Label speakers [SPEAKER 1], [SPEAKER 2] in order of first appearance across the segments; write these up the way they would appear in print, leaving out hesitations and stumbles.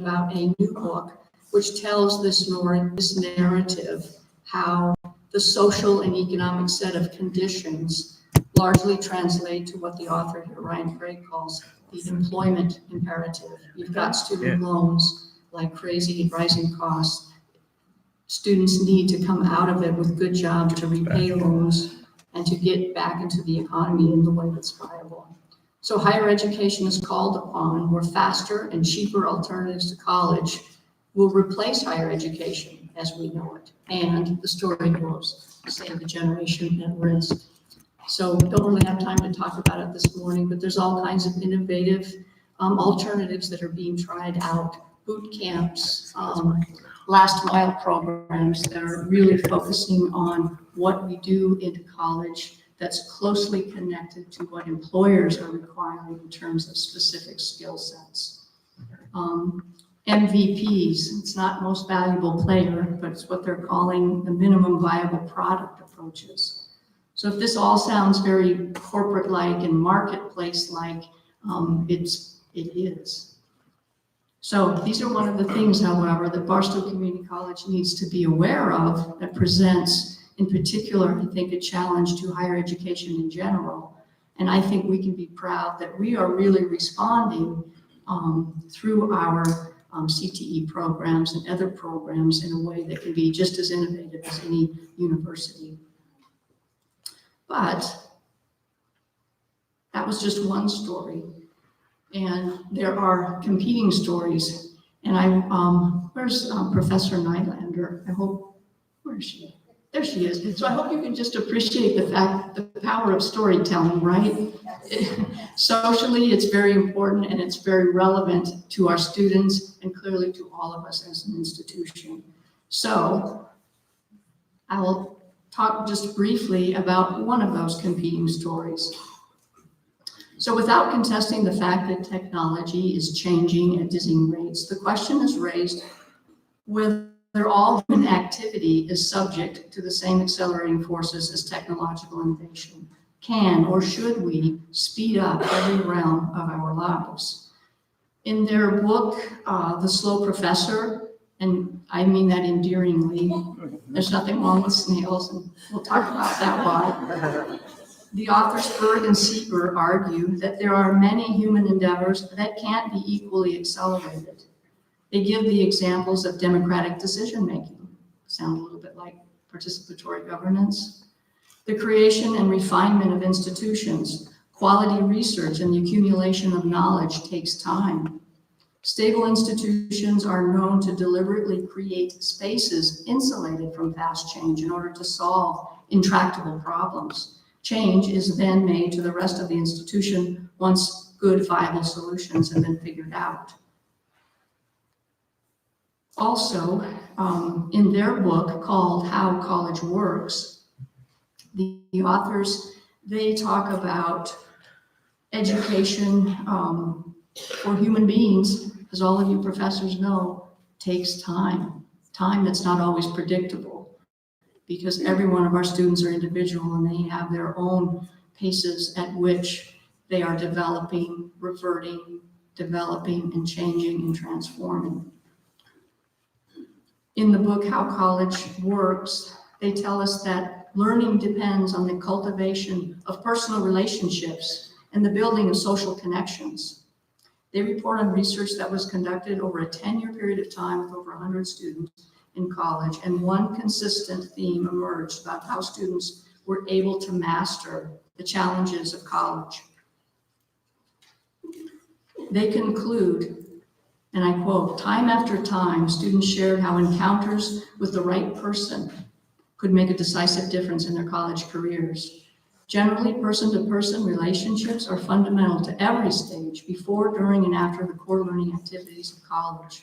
[SPEAKER 1] about a new book which tells this narrative, how the social and economic set of conditions largely translate to what the author here, Ryan Craig, calls the employment imperative. You've got student loans like crazy, rising costs. Students need to come out of it with good jobs to repay loans and to get back into the economy in the way that's viable. So higher education is called upon where faster and cheaper alternatives to college will replace higher education as we know it. And the story goes, save the generation at risk. So don't really have time to talk about it this morning, but there's all kinds of innovative alternatives that are being tried out. Boot camps, last mile programs that are really focusing on what we do in college that's closely connected to what employers are requiring in terms of specific skill sets. MVPs, it's not most valuable player, but it's what they're calling the minimum viable product approaches. So if this all sounds very corporate-like and marketplace-like, it is. So these are one of the things, however, that Barstow Community College needs to be aware of that presents, in particular, I think, a challenge to higher education in general. And I think we can be proud that we are really responding through our CTE programs and other programs in a way that can be just as innovative as any university. But that was just one story. And there are competing stories. And where's Professor Nylander? Where is she? There she is. So I hope you can just appreciate the power of storytelling, right? Socially, it's very important and it's very relevant to our students and clearly to all of us as an institution. So I will talk just briefly about one of those competing stories. So without contesting the fact that technology is changing at dizzying rates, the question is raised whether all human activity is subject to the same accelerating forces as technological innovation. Can or should we speed up every realm of our lives? In their book, The Slow Professor, and I mean that endearingly, there's nothing wrong with snails, and we'll talk about that why. The authors Berg and Sieber argue that there are many human endeavors that can't be equally accelerated. They give the examples of democratic decision-making, sound a little bit like participatory governance, the creation and refinement of institutions, quality research and the accumulation of knowledge takes time. Stable institutions are known to deliberately create spaces insulated from fast change in order to solve intractable problems. Change is then made to the rest of the institution once good, viable solutions have been figured out. Also, in their book called How College Works, the authors, they talk about education for human beings, as all of you professors know, takes time that's not always predictable, because every one of our students are individual and they have their own paces at which they are developing, reverting, developing, and changing and transforming. In the book, How College Works, they tell us that learning depends on the cultivation of personal relationships and the building of social connections. They report on research that was conducted over a 10-year period of time with over 100 students in college, and one consistent theme emerged about how students were able to master the challenges of college. They conclude, and I quote, "Time after time, students shared how encounters with the right person could make a decisive difference in their college careers. Generally, person-to-person relationships are fundamental to every stage, before, during, and after the core learning activities of college."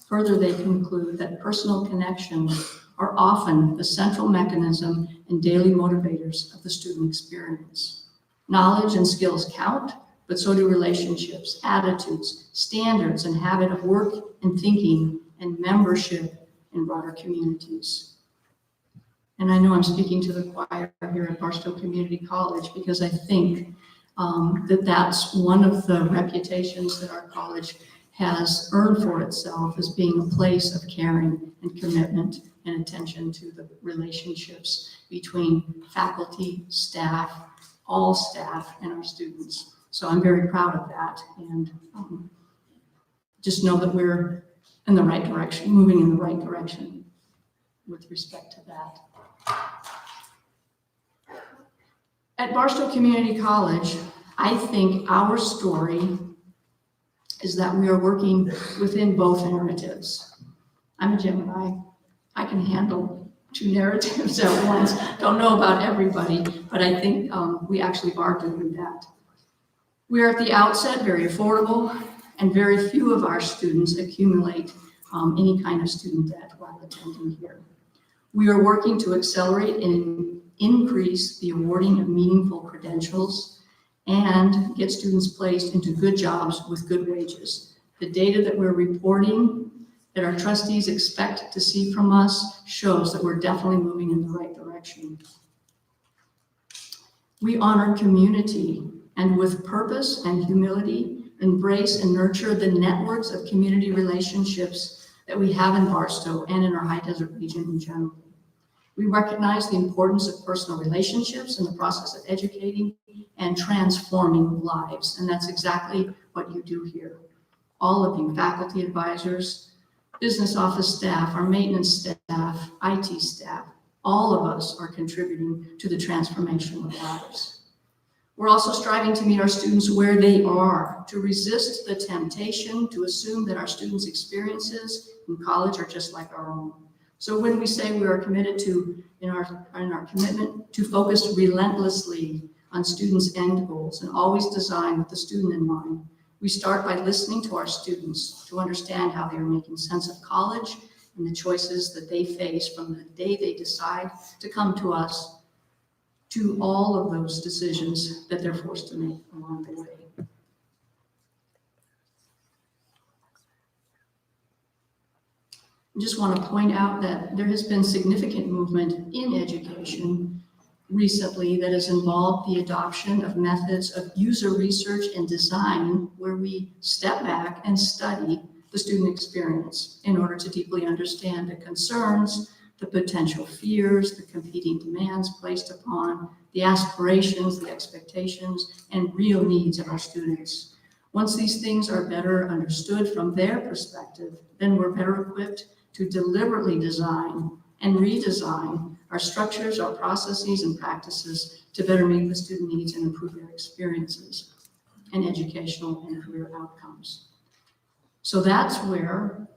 [SPEAKER 1] Further, they conclude that personal connections are often the central mechanism and daily motivators of the student experience. Knowledge and skills count, but so do relationships, attitudes, standards, and habit of work and thinking, and membership in broader communities. And I know I'm speaking to the choir here at Barstow Community College because I think that that's one of the reputations that our college has earned for itself as being a place of caring and commitment and attention to the relationships between faculty, staff, all staff, and our students. So I'm very proud of that, and just know that we're in the right direction, moving in the right direction with respect to that. At Barstow Community College, I think our story is that we are working within both narratives. I'm a Gemini. I can handle two narratives at once. Don't know about everybody, but I think we actually are doing that. We are at the outset very affordable, and very few of our students accumulate any kind of student debt while attending here. We are working to accelerate and increase the awarding of meaningful credentials and get students placed into good jobs with good wages. The data that we're reporting that our trustees expect to see from us shows that we're definitely moving in the right direction. We honor community, and with purpose and humility, embrace and nurture the networks of community relationships that we have in Barstow and in our High Desert region in general. We recognize the importance of personal relationships in the process of educating and transforming lives, and that's exactly what you do here. All of you, faculty advisors, business office staff, our maintenance staff, IT staff, all of us are contributing to the transformation of lives. We're also striving to meet our students where they are, to resist the temptation to assume that our students' experiences in college are just like our own. So when we say we are committed to, in our commitment to focus relentlessly on students' end goals and always design with the student in mind, we start by listening to our students to understand how they are making sense of college and the choices that they face from the day they decide to come to us to all of those decisions that they're forced to make along the way. I just want to point out that there has been significant movement in education recently that has involved the adoption of methods of user research and design, where we step back and study the student experience in order to deeply understand the concerns, the potential fears, the competing demands placed upon, the aspirations, the expectations, and real needs of our students. Once these things are better understood from their perspective, then we're better equipped to deliberately design and redesign our structures, our processes, and practices to better meet the student needs and improve their experiences and educational and career outcomes. So that's where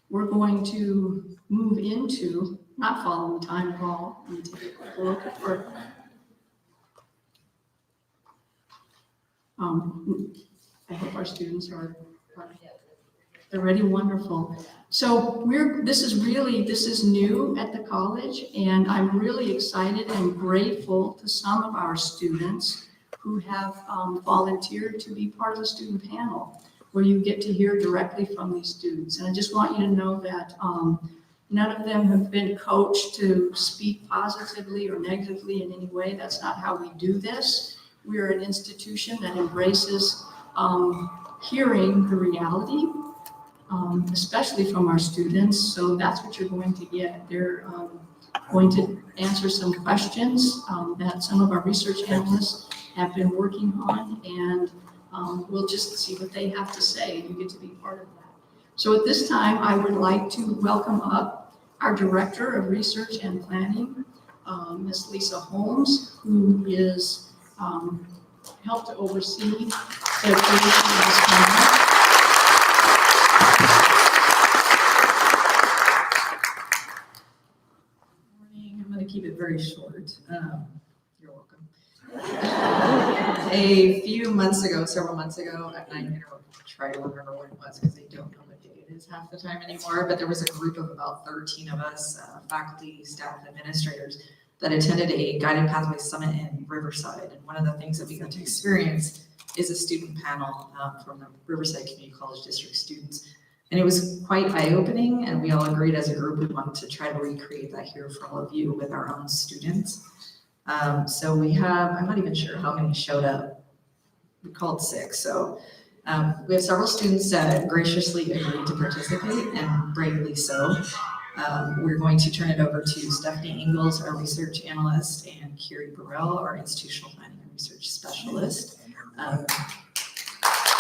[SPEAKER 1] we're going to move into, not following time at all. Let me take a quick look at for, I hope our students are they're ready. Wonderful. So this is new at the college, and I'm really excited and grateful to some of our students who have volunteered to be part of the student panel, where you get to hear directly from these students. And I just want you to know that none of them have been coached to speak positively or negatively in any way. That's not how we do this. We're an institution that embraces hearing the reality, especially from our students. So that's what you're going to get. They're going to answer some questions that some of our research analysts have been working on, and we'll just see what they have to say, and you get to be part of that. So at this time, I would like to welcome up our Director of Research and Planning, Ms. Lisa Holmes, who is helped to oversee the creation of this panel.
[SPEAKER 2] I'm going to keep it very short. You're welcome. A few months ago, several months ago, and I'm going to try to remember what it was because I don't know what day it is half the time anymore, but there was a group of about 13 of us, faculty, staff, and administrators, that attended a Guided Pathways Summit in Riverside. And one of the things that we got to experience is a student panel from the Riverside Community College District students. And it was quite eye-opening, and we all agreed as a group we wanted to try to recreate that here for all of you with our own students. So we have, I'm not even sure how many showed up. We called 6. So We have several students that graciously agreed to participate, and bravely so. We're going to turn it over to Stephanie Ingalls, our research analyst, and Kiri Burrell, our institutional planning and research specialist, to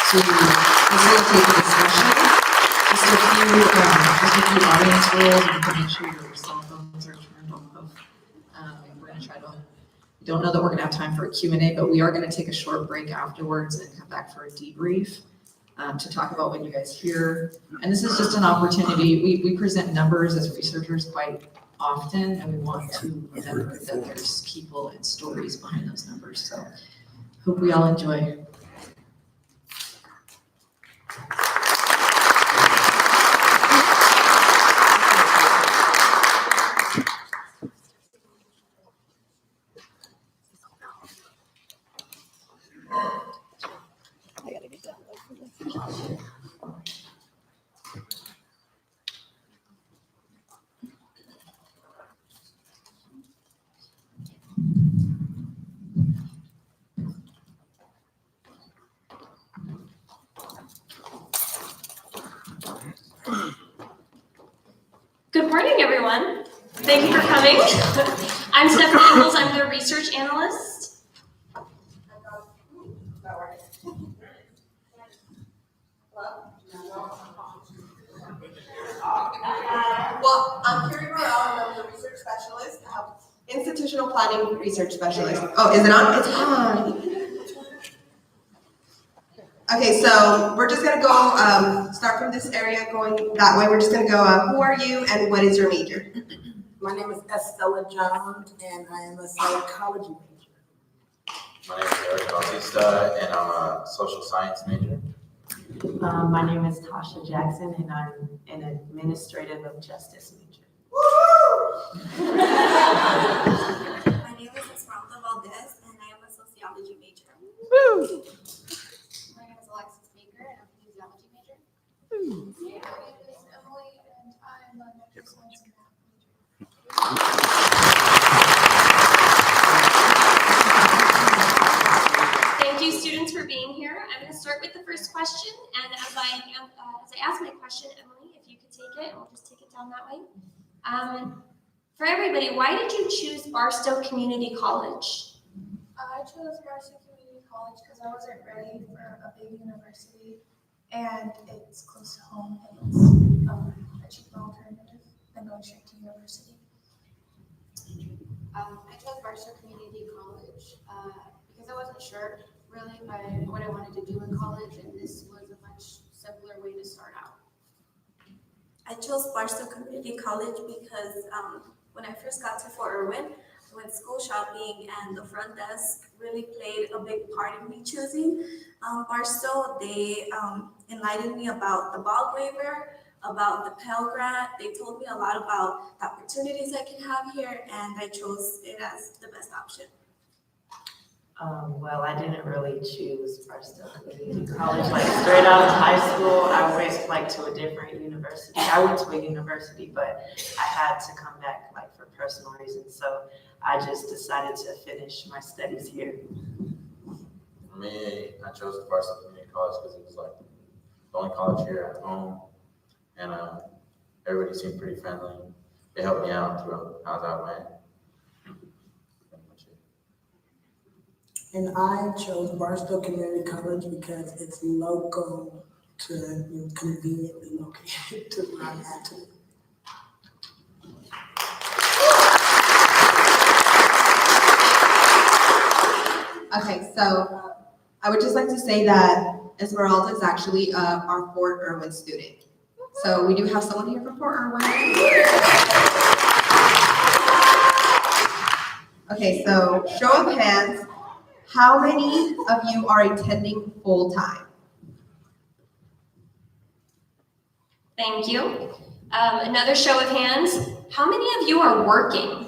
[SPEAKER 2] facilitate the discussion. Just a few audience rules, and to make sure your cell phones are turned off. We're going to try to. Don't know that we're going to have time for a Q&A, but we are going to take a short break afterwards and come back for a debrief to talk about what you guys hear. And this is just an opportunity. We present numbers as researchers quite often, and we want to remember that there's people and stories behind those numbers. So hope we all enjoy.
[SPEAKER 3] Good morning, everyone. Thank you for coming. I'm Stephanie Ingalls. I'm the research analyst.
[SPEAKER 4] Well, I'm Kiri Burrell, and I'm the research specialist, institutional planning research specialist. Oh, is it on? It's on. Okay, so we're just gonna go start from this area, going that way. We're just gonna go. Who are you, and what is your major?
[SPEAKER 5] My name is Estella Johns, and I am a psychology major.
[SPEAKER 6] My name is Eric Bautista, and I'm a social science major.
[SPEAKER 7] My name is Tasha Jackson, and I'm an administrative of justice major.
[SPEAKER 8] My name is Esmeralda Valdez, and I am a sociology major.
[SPEAKER 9] My name is Alexis Baker, and I'm a physiology major. My name is Emily, and I'm a natural science and math major.
[SPEAKER 3] Thank you, students, for being here. I'm going to start with the first question, and as I ask my question, Emily, if you could take it, and we'll just take it down that way. For everybody, why did you choose Barstow Community College?
[SPEAKER 9] I chose Barstow Community College because I wasn't ready for a big university, and it's close to home, and it's a cheaper alternative than going straight to university. I chose Barstow Community College because I wasn't sure really what I wanted to do in college, and this was a much simpler way to start out.
[SPEAKER 8] I chose Barstow Community College because when I first got to Fort Irwin, I went school shopping, and the front desk really played a big part in me choosing Barstow. They enlightened me about the Ball waiver, about the Pell Grant. They told me a lot about the opportunities I can have here, and I chose it as the best option.
[SPEAKER 7] Well, I didn't really choose Barstow Community College. Like straight out of high school, I went like to a different university. I went to a university, but I had to come back like for personal reasons. So I just decided to finish my studies here.
[SPEAKER 6] For me, I chose Barstow Community College because it was like the only college here at home, and everybody seemed pretty friendly. They helped me out throughout how that went.
[SPEAKER 5] And I chose Barstow Community College because it's local to conveniently located to where I'm at today.
[SPEAKER 4] Okay, so I would just like to say that Esmeralda is actually our Fort Irwin student. So we do have someone here from Fort Irwin. Okay, so show of hands. How many of you are attending full time?
[SPEAKER 3] Thank you. Another show of hands. How many of you are working?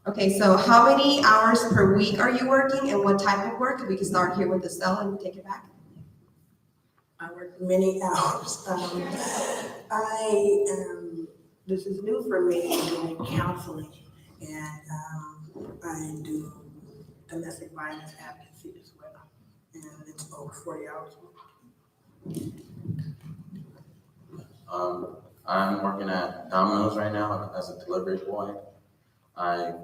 [SPEAKER 4] Okay, so how many hours per week are you working, and what type of work? We can start here with Estella and take it back.
[SPEAKER 5] I work many hours. This is new for me, doing counseling, and I do domestic violence advocacy as well. And it's over 40 hours a week.
[SPEAKER 6] I'm working at Domino's right now as a delivery boy. I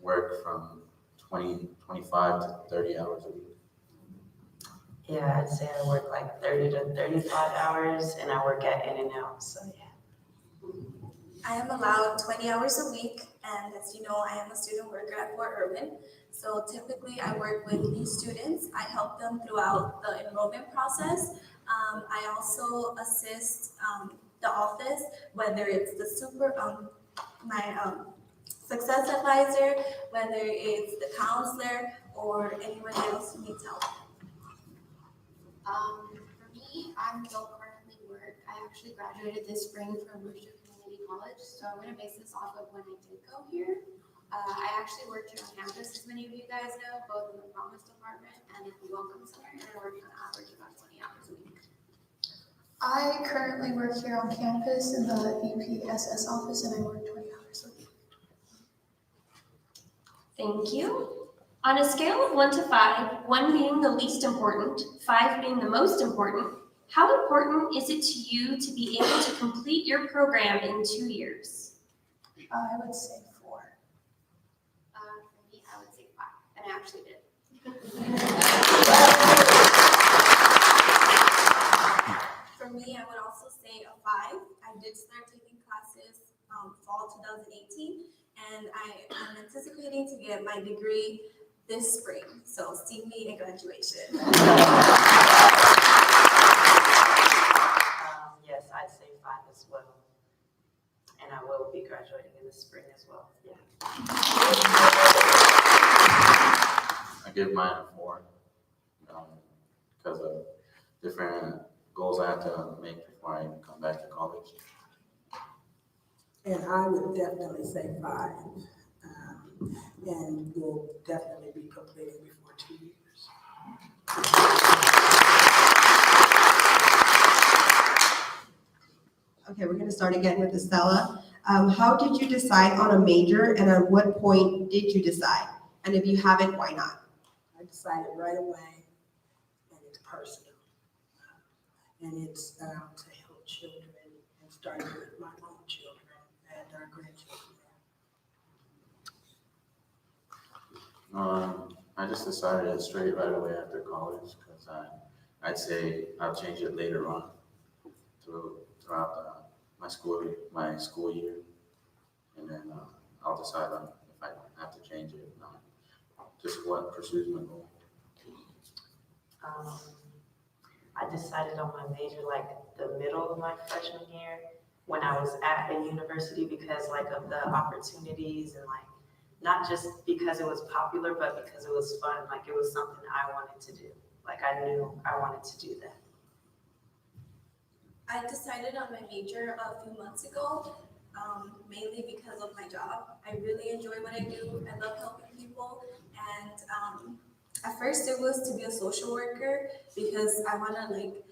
[SPEAKER 6] work from 25 to 30 hours a week.
[SPEAKER 7] Yeah, I'd say I work like 30 to 35 hours and I work at In-N-Out, so yeah.
[SPEAKER 8] I am allowed 20 hours a week, and as you know, I am a student worker at Fort Irwin. So typically, I work with these students. I help them throughout the enrollment process. I also assist the office, whether it's my success advisor, whether it's the counselor, or anyone else who needs help.
[SPEAKER 10] For me, I don't currently work. I actually graduated this spring from Worcester Community College, so I'm gonna base this off of when I did go here. I actually worked here on campus, as many of you guys know, both in the Promise Department and in the Welcome Center, and I worked on average about 20 hours a week.
[SPEAKER 9] I currently work here on campus in the EPSS office, and I work 20 hours a week.
[SPEAKER 3] Thank you. On a scale of 1 to 5, 1 being the least important, 5 being the most important, how important is it to you to be able to complete your program in 2 years?
[SPEAKER 9] I would say 4.
[SPEAKER 10] For me, I would say 5, and I actually did.
[SPEAKER 8] For me, I would also say a 5. I did start taking classes fall 2018, and I am anticipating to get my degree this spring. So see me at graduation.
[SPEAKER 7] Yes, I'd say 5 as well. And I will be graduating in the spring as well, yeah.
[SPEAKER 6] I give mine a 4 because of different goals I have to make before I come back to college.
[SPEAKER 5] And I would definitely say 5. And will definitely be completed before 2 years.
[SPEAKER 4] Okay, we're gonna start again with Estella. How did you decide on a major, and at what point did you decide? And if you haven't, why not?
[SPEAKER 5] I decided right away, and it's personal. And it's to help children, and starting with my own children and our grandchildren.
[SPEAKER 6] I just decided it straight right away after college because I'd say I'll change it later on throughout my school year, and then I'll decide on if I have to change it, just what pursues my goal.
[SPEAKER 7] I decided on my major like the middle of my freshman year when I was at the university because like of the opportunities and like not just because it was popular, but because it was fun. Like it was something I wanted to do. Like I knew I wanted to do that.
[SPEAKER 8] I decided on my major a few months ago, mainly because of my job. I really enjoy what I do. I love helping people. And at first it was to be a social worker because I want to like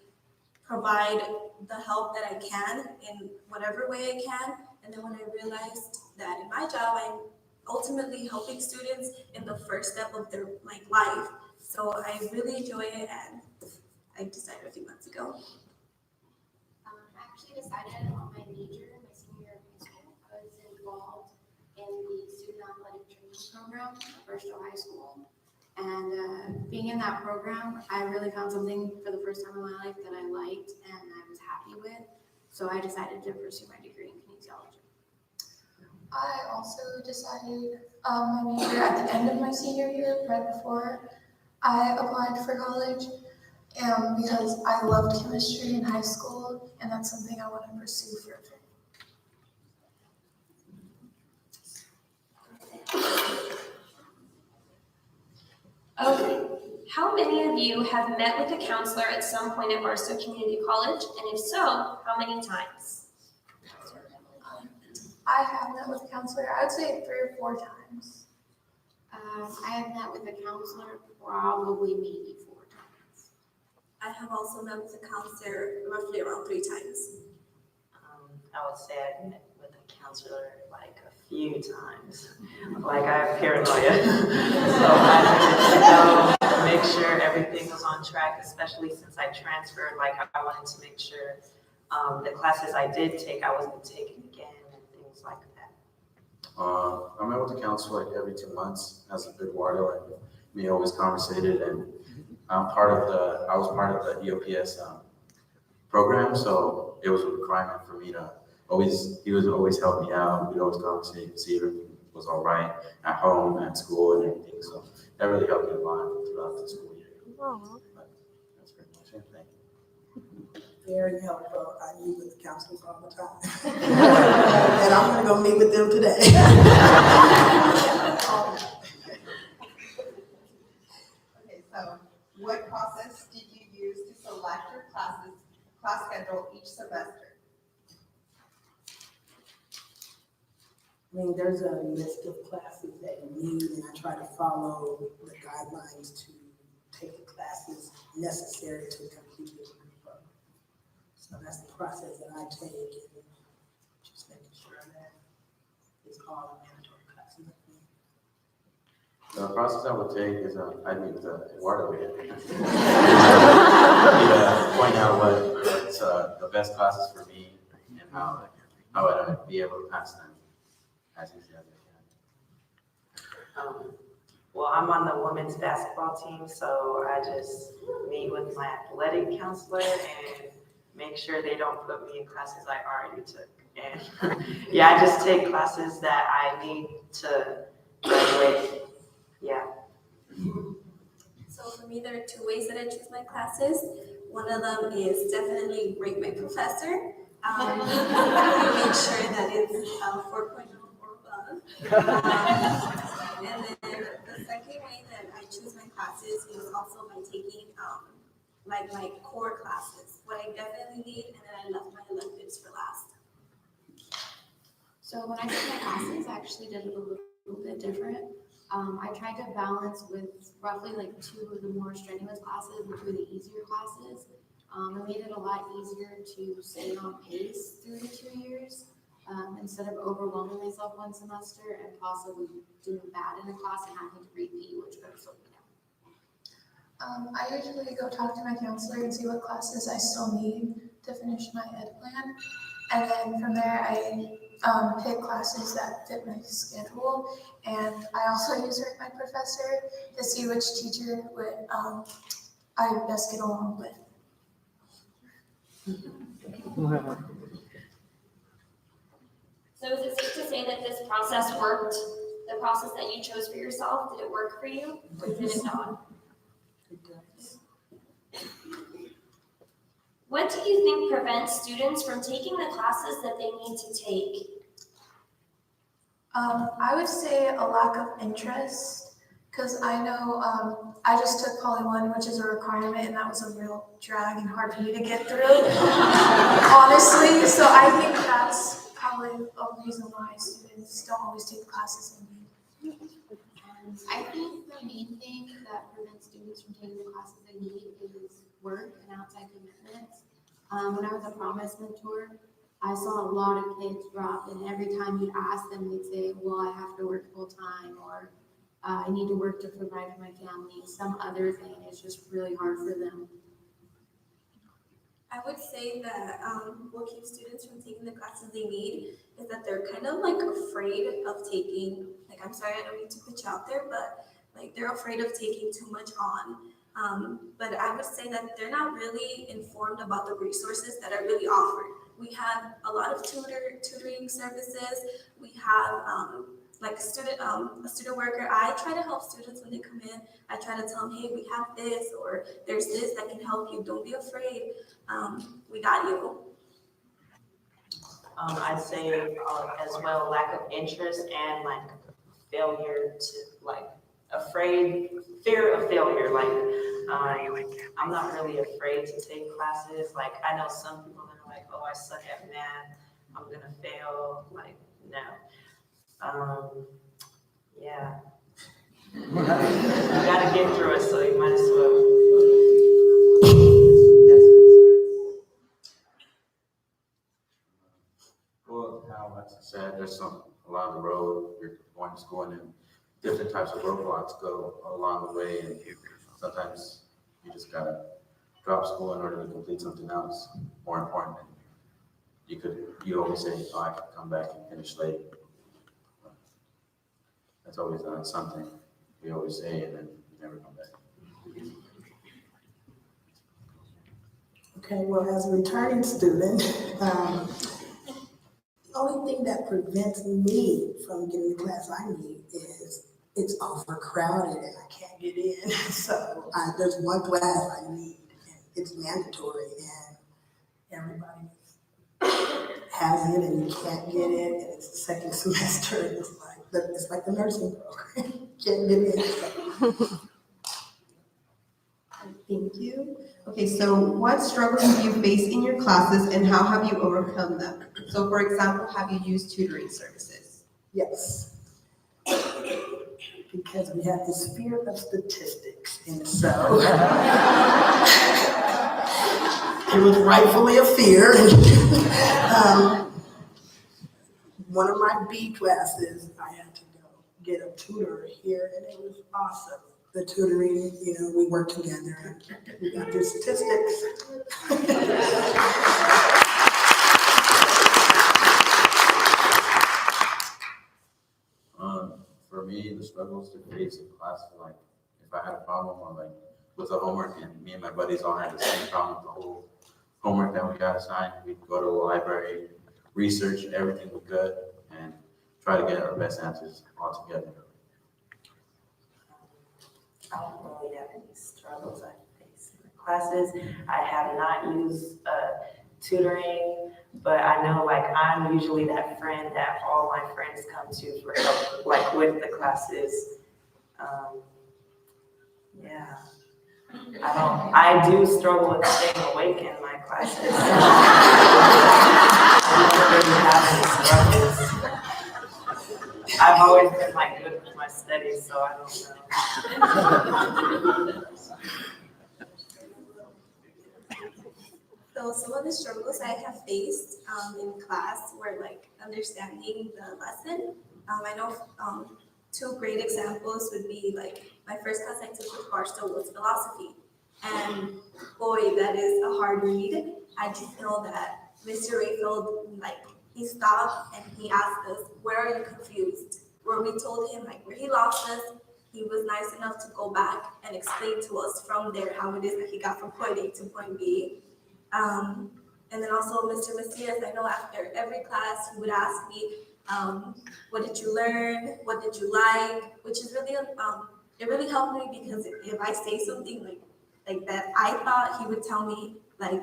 [SPEAKER 8] provide the help that I can in whatever way I can. And then when I realized that in my job, I'm ultimately helping students in the first step of their like life. So I really enjoy it, and I decided a few months ago.
[SPEAKER 10] I actually decided on my major my senior year of high school. I was involved in the student athletic training program at Bristow High School. And being in that program, I really found something for the first time in my life that I liked and I was happy with. So I decided to pursue my degree in kinesiology.
[SPEAKER 9] I also decided my major at the end of my senior year, right before I applied for college, because I loved chemistry in high school, and that's something I want to pursue further.
[SPEAKER 3] Okay. How many of you have met with a counselor at some point at Barstow Community College? And if so, how many times?
[SPEAKER 9] I have met with a counselor, I would say 3 or 4 times.
[SPEAKER 10] I have met with a counselor probably maybe 4 times.
[SPEAKER 8] I have also met with a counselor roughly around 3 times.
[SPEAKER 7] I would say I've met with a counselor like a few times. Like I have paranoia. So I needed to go make sure everything was on track, especially since I transferred. Like I wanted to make sure the classes I did take, I wasn't taking again and things like that.
[SPEAKER 6] I met with the council like every 2 months as a big water, and we always conversated, and I was part of the EOPS program, so it was a requirement for me to he would always help me out. We'd always conversate, see if everything was all right at home, at school, and everything. So that really helped me a lot throughout the school year. But that's pretty much it. Thank you.
[SPEAKER 5] Very helpful. I meet with the counselors all the time. And I'm gonna go meet with them today.
[SPEAKER 4] Okay, so what process did you use to select your class schedule each semester?
[SPEAKER 5] I mean, there's a list of classes that you need, and I try to follow the guidelines to take the classes necessary to complete the degree program. So that's the process that I take, and just making sure that it's all mandatory classes.
[SPEAKER 6] The process I would take is I'd meet with Eduardo again. Point out what's the best classes for me and how I'd be able to pass them as easy as I can.
[SPEAKER 7] Well, I'm on the women's basketball team, so I just meet with my athletic counselor and make sure they don't put me in classes I already took. And yeah, I just take classes that I need to graduate. Yeah.
[SPEAKER 8] So for me, there are two ways that I choose my classes. One of them is definitely rate my professor. Make sure that it's 4.0 or above. And then the second way that I choose my classes is also by taking like my core classes, what I definitely need, and then I left my electives for last.
[SPEAKER 10] So when I took my classes, I actually did it a little bit different. I tried to balance with roughly like 2 of the more strenuous classes and 2 of the easier classes. It made it a lot easier to stay on pace through the 2 years instead of overwhelming myself one semester and possibly doing bad in a class and having to repeat, which would have slowed me down.
[SPEAKER 9] I usually go talk to my counselor and see what classes I still need to finish my ed plan. And then from there, I pick classes that fit my schedule. And I also use my professor to see which teacher would I best get along with.
[SPEAKER 3] So is it safe to say that this process worked? The process that you chose for yourself, did it work for you or did it not?
[SPEAKER 5] It does.
[SPEAKER 3] What do you think prevents students from taking the classes that they need to take?
[SPEAKER 9] I would say a lack of interest, because I know I just took Poly 1, which is a requirement, and that was a real drag and hard for me to get through, honestly. So I think that's probably a reason why students don't always take the classes they need.
[SPEAKER 10] I think the main thing that prevents students from taking the classes they need is work and outside commitments. When I was a Promise mentor, I saw a lot of kids drop, and every time you'd ask them, they'd say, well, I have to work full time, or I need to work to provide for my family, some other thing. It's just really hard for them.
[SPEAKER 8] I would say that what keeps students from taking the classes they need is that they're kind of like afraid of taking, like, I'm sorry, I don't mean to put you out there, but like they're afraid of taking too much on. But I would say that they're not really informed about the resources that are really offered. We have a lot of tutoring services. We have like a student worker. I try to help students when they come in. I try to tell them, hey, we have this, or there's this that can help you. Don't be afraid. We got you.
[SPEAKER 7] I'd say as well, lack of interest and like failure to like fear of failure. Like I'm not really afraid to take classes. Like I know some people that are like, oh, I suck at math, I'm gonna fail. Like no. Yeah. You gotta get through it, so you might as well.
[SPEAKER 6] Well, how Alexa said, there's some along the road, you're going to school, and then different types of roadblocks go along the way, and sometimes you just gotta drop school in order to complete something else more important. You always say, oh, I can come back and finish late. That's always something we always say, and then you never come back.
[SPEAKER 5] Okay, well, as a returning student, the only thing that prevents me from getting the class I need is it's overcrowded and I can't get in. So there's one class I need, and it's mandatory, and everybody has it, and you can't get it, and it's the second semester, and it's like the nursing program. Can't get in.
[SPEAKER 4] Thank you. Okay, so what struggles do you face in your classes and how have you overcome them? So for example, have you used tutoring services?
[SPEAKER 5] Yes. Because we have this fear of statistics, and so it was rightfully a fear. One of my B classes, I had to go get a tutor here, and it was awesome. The tutoring, we worked together and we got through statistics.
[SPEAKER 6] For me, the struggles to face in class, like if I had a problem or with the homework, and me and my buddies all had the same problem with the whole homework that we got assigned, we'd go to the library, research everything we could, and try to get our best answers all together.
[SPEAKER 7] I don't really have any struggles I face in the classes. I have not used tutoring, but I know I'm usually that friend that all my friends come to for help, with the classes. Yeah. I do struggle with staying awake in my classes. I don't really have any struggles. I've always been good with my studies, so I don't know.
[SPEAKER 8] So some of the struggles I have faced in class were understanding the lesson. I know two great examples would be my first class I took with Barstow was philosophy. And boy, that is a hard read. I just know that Mr. Rayfield, he stopped and he asked us, where are you confused? Where we told him where he lost us, he was nice enough to go back and explain to us from there how it is that he got from point A to point B. And then also Mr. Macias, I know after every class he would ask me, what did you learn? What did you like? Which is really, it really helped me because if I say something like that I thought, he would tell me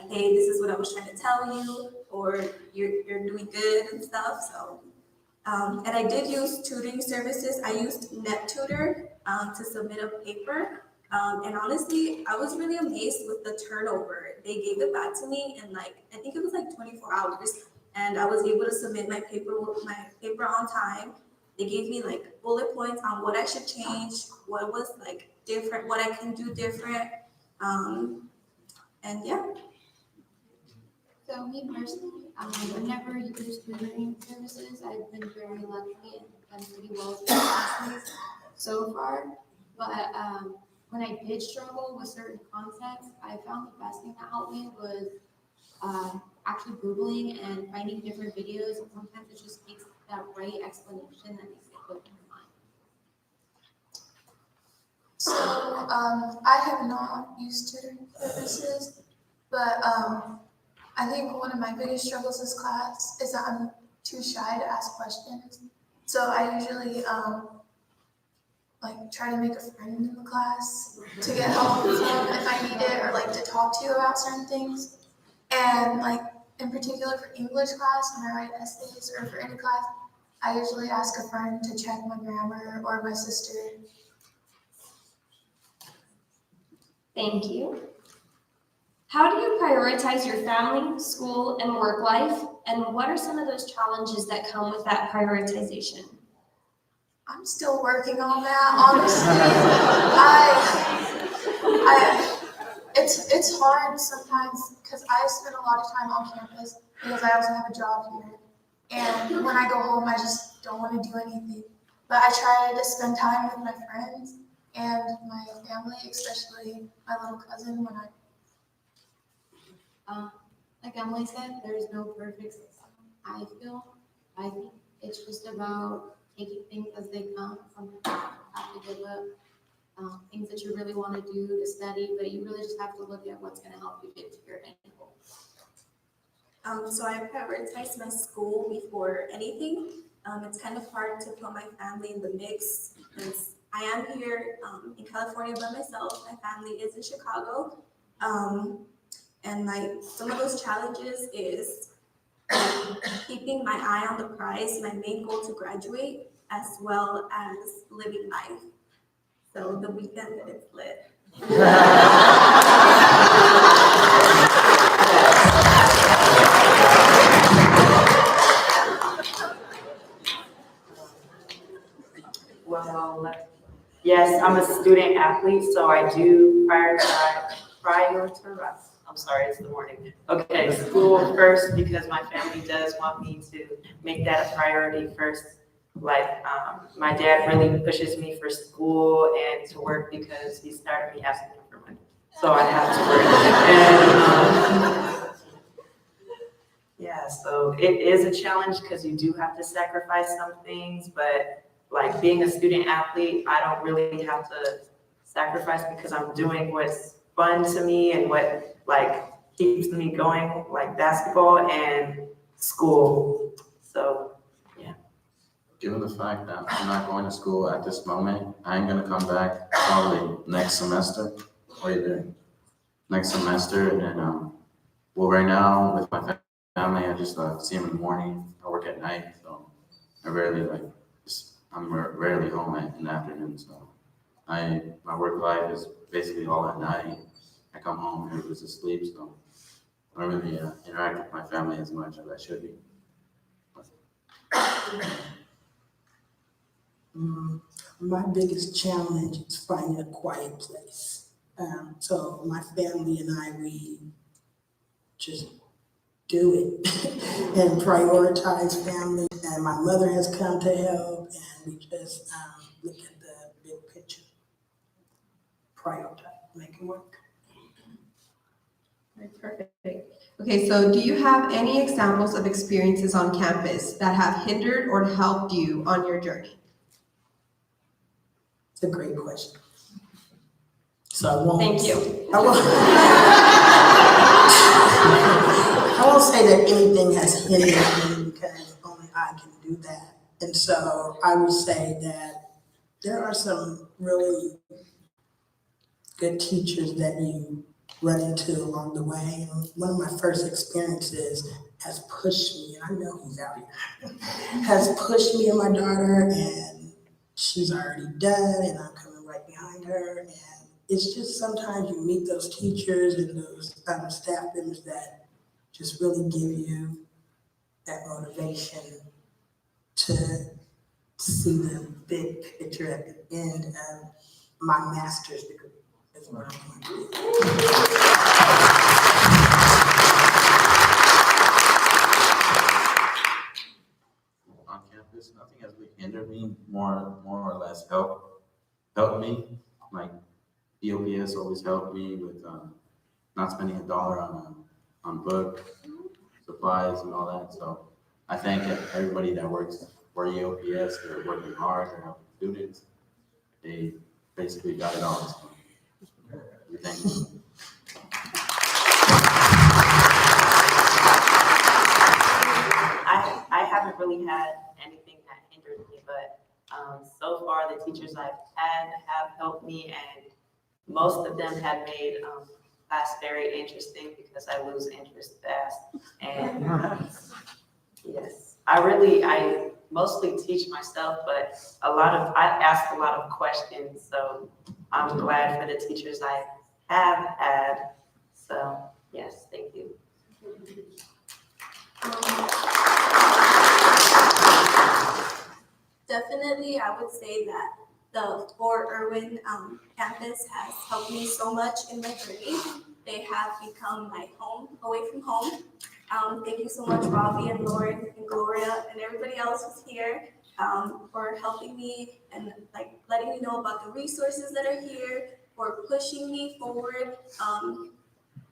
[SPEAKER 8] hey, this is what I was trying to tell you, or you're doing good and stuff. So, and I did use tutoring services. I used NetTutor to submit a paper. And honestly, I was really amazed with the turnover. They gave it back to me in I think it was 24 hours. And I was able to submit my paper on time. They gave me bullet points on what I should change, what was different, what I can do different. And yeah.
[SPEAKER 10] So me personally, I've never used tutoring services. I've been very lucky and done pretty well with my classes so far. But when I did struggle with certain concepts, I found the best thing that helped me was actually Googling and finding different videos. And sometimes it just takes that right explanation that makes it click in your mind.
[SPEAKER 9] So I have not used tutoring services, but I think one of my biggest struggles this class is that I'm too shy to ask questions. So I usually try to make a friend in the class to get help with if I need it, or to talk to you about certain things. And in particular for English class, when I write essays, or for any class, I usually ask a friend to check my grammar, or my sister.
[SPEAKER 3] Thank you. How do you prioritize your family, school, and work life? And what are some of those challenges that come with that prioritization?
[SPEAKER 9] I'm still working on that, honestly. It's hard sometimes because I spend a lot of time on campus because I also have a job here. And when I go home, I just don't want to do anything. But I try to spend time with my friends and my family, especially my little cousin when
[SPEAKER 10] Like Emily said, there's no perfect system. I think it's just about taking things as they come. Sometimes you have to give up things that you really want to do to study, but you really just have to look at what's going to help you get to your end goal.
[SPEAKER 8] So I prioritize my school before anything. It's kind of hard to put my family in the mix because I am here in California by myself. My family is in Chicago. And like some of those challenges is keeping my eye on the prize, my main goal to graduate, as well as living life. So the weekend is lit.
[SPEAKER 7] Well, yes, I'm a student athlete, so I do prioritize, I'm sorry, it's the morning. Okay, school first because my family does want me to make that a priority first. Like, my dad really pushes me for school and to work because he started me asking him for money. So I have to work. And, yeah, so it is a challenge because you do have to sacrifice some things, but like being a student athlete, I don't really have to sacrifice because I'm doing what's fun to me and what like keeps me going, like basketball and school. So, yeah.
[SPEAKER 6] Given the fact that I'm not going to school at this moment, I am gonna come back probably next semester or either next semester and then, well, right now with my family, I just see them in the morning. I work at night, so I rarely I'm rarely home in the afternoon, so my work life is basically all at night. I come home, everybody's asleep, so I don't really interact with my family as much as I should be.
[SPEAKER 5] My biggest challenge is finding a quiet place. So my family and I, we just do it and prioritize family. And my mother has come to help, and we just look at the big picture, prioritize, make it work.
[SPEAKER 4] Right, perfect. Okay, so do you have any examples of experiences on campus that have hindered or helped you on your journey?
[SPEAKER 5] It's a great question. So I won't.
[SPEAKER 4] Thank you.
[SPEAKER 5] I won't say that anything has hindered me because only I can do that. And so I would say that there are some really good teachers that you run into along the way. And one of my first experiences has pushed me, and I know he's out here, has pushed me and my daughter, and she's already done, and I'm coming right behind her. And it's just sometimes you meet those teachers and those staff members that just really give you that motivation to see the big picture at the end of my master's degree. Is what I'm going to do.
[SPEAKER 6] On campus, nothing has really hindered me, more or less helped me. Like EOPS always helped me with not spending $1 on book, supplies and all that. So I thank everybody that works for EOPS. They're working hard, they're helping students. They basically got it all. So we thank you.
[SPEAKER 7] I haven't really had anything that hindered me, but so far the teachers I've had have helped me, and most of them have made class very interesting because I lose interest fast. And yes, I mostly teach myself, but I ask a lot of questions, so I'm glad for the teachers I have had. So yes, thank you.
[SPEAKER 8] Definitely, I would say that the Fort Irwin campus has helped me so much in my journey. They have become my home away from home. Thank you so much, Robbie and Lauren and Gloria and everybody else who's here, for helping me and like letting me know about the resources that are here, for pushing me forward.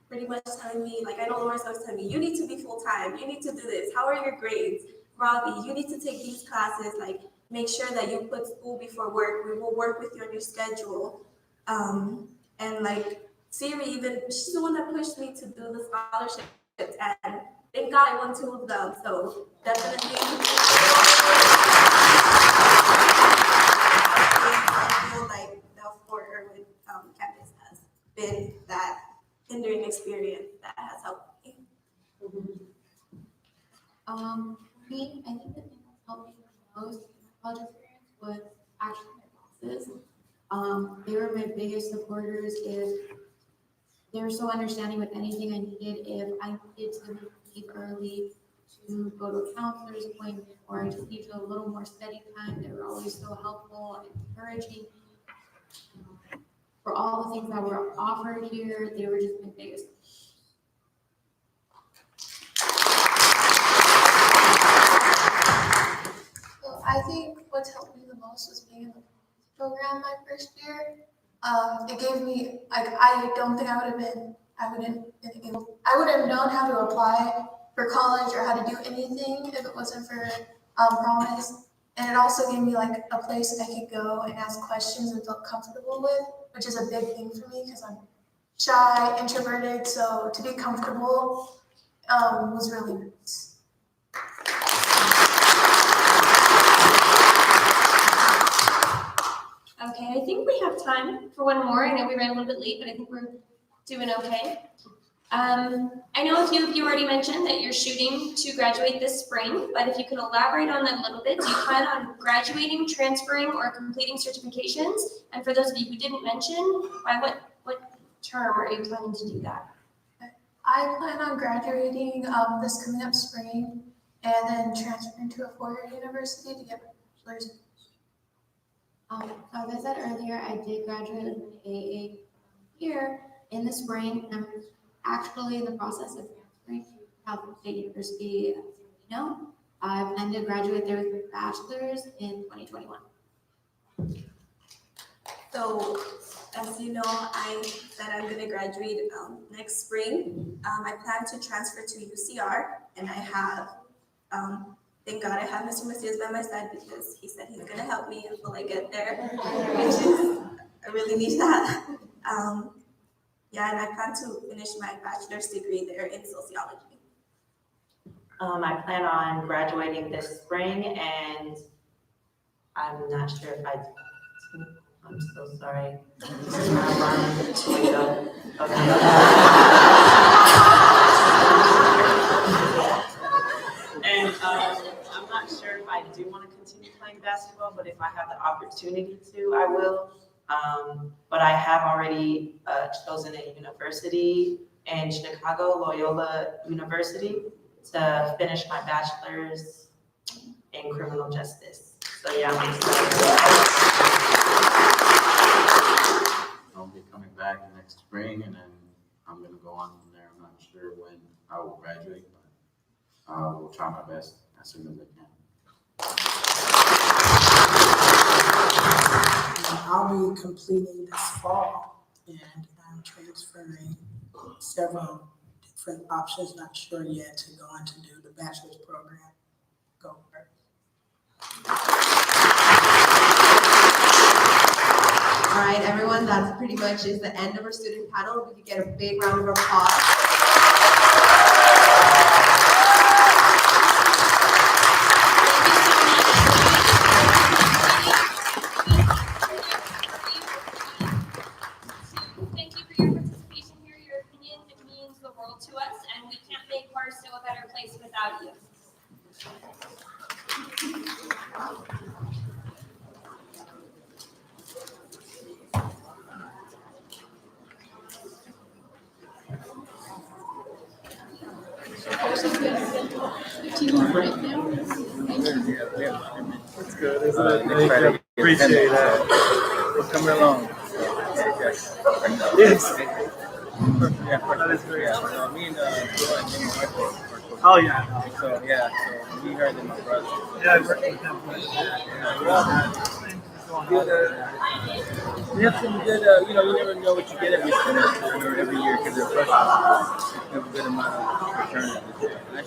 [SPEAKER 8] Pretty much telling me, like I know Lauren's always telling me, you need to be full-time, you need to do this, how are your grades? Robbie, you need to take these classes, like make sure that you put school before work, we will work with your new schedule. And like Siri, even, she's the one that pushed me to do the scholarships, and thank God I won 2 of them, so definitely. I feel like the Fort Irwin campus has been that hindering experience that has helped me.
[SPEAKER 10] Me, I think the thing that's helped me the most in my college experience was actually my bosses. They were my biggest supporters. If they were so understanding with anything I needed, if I needed to leave early to go to a counselor's appointment, or I just needed a little more study time, they were always so helpful and encouraging. For all the things that were offered here, they were just my biggest.
[SPEAKER 9] So I think what's helped me the most was being in the program my first year. It gave me, like, I don't think I would have known how to apply for college or how to do anything if it wasn't for Promise. And it also gave me like a place I could go and ask questions and feel comfortable with, which is a big thing for me because I'm shy, introverted. So to be comfortable was really nice.
[SPEAKER 3] Okay, I think we have time for one more. I know we ran a little bit late, but I think we're doing okay. I know a few of you already mentioned that you're shooting to graduate this spring, but if you can elaborate on that a little bit, do you plan on graduating, transferring, or completing certifications? And for those of you who didn't mention, by what term are you planning to do that?
[SPEAKER 9] I plan on graduating this coming up spring and then transferring to a four-year university to get my bachelor's.
[SPEAKER 10] As I said earlier, I did graduate with an AA here in the spring. I'm actually in the process of transferring to California State University of San Bernardino. I plan to graduate there with my bachelor's in 2021.
[SPEAKER 8] So, as you know, I said I'm gonna graduate next spring. I plan to transfer to UCR, and I have, thank God I have Mr. Macias by my side because he said he's gonna help me until I get there, which is, I really need that. Yeah, and I plan to finish my bachelor's degree there in sociology.
[SPEAKER 7] I plan on graduating this spring, and I'm not sure if I'm so sorry. This is my alarm. Toledo. Okay. And I'm not sure if I do want to continue playing basketball, but if I have the opportunity to, I will. But I have already chosen a university in Chicago, Loyola University, to finish my bachelor's in criminal justice. So yeah, I'm excited.
[SPEAKER 6] I'll be coming back next spring, and then I'm gonna go on from there. I'm not sure when I will graduate, but I will try my best as soon as I can.
[SPEAKER 5] I'll be completing this fall, and I'm transferring several different options, not sure yet, to go on to do the bachelor's program. Go first.
[SPEAKER 4] All right, everyone, that's pretty much is the end of our student panel. We could get a big round of applause.
[SPEAKER 3] Thank you for your participation here, your opinion. It means the world to us, and we can't make Barstow a better place without you.
[SPEAKER 11] It's good, isn't it? Thank you. Appreciate that. We're coming along. Yes. Yeah, that is great. Me and Joy and Michael are Oh yeah. So yeah, so we heard that my brother. Yeah, I worked with him. We have some good, you never know what you get every semester or every year because they're freshmen. We have a good amount of fraternity.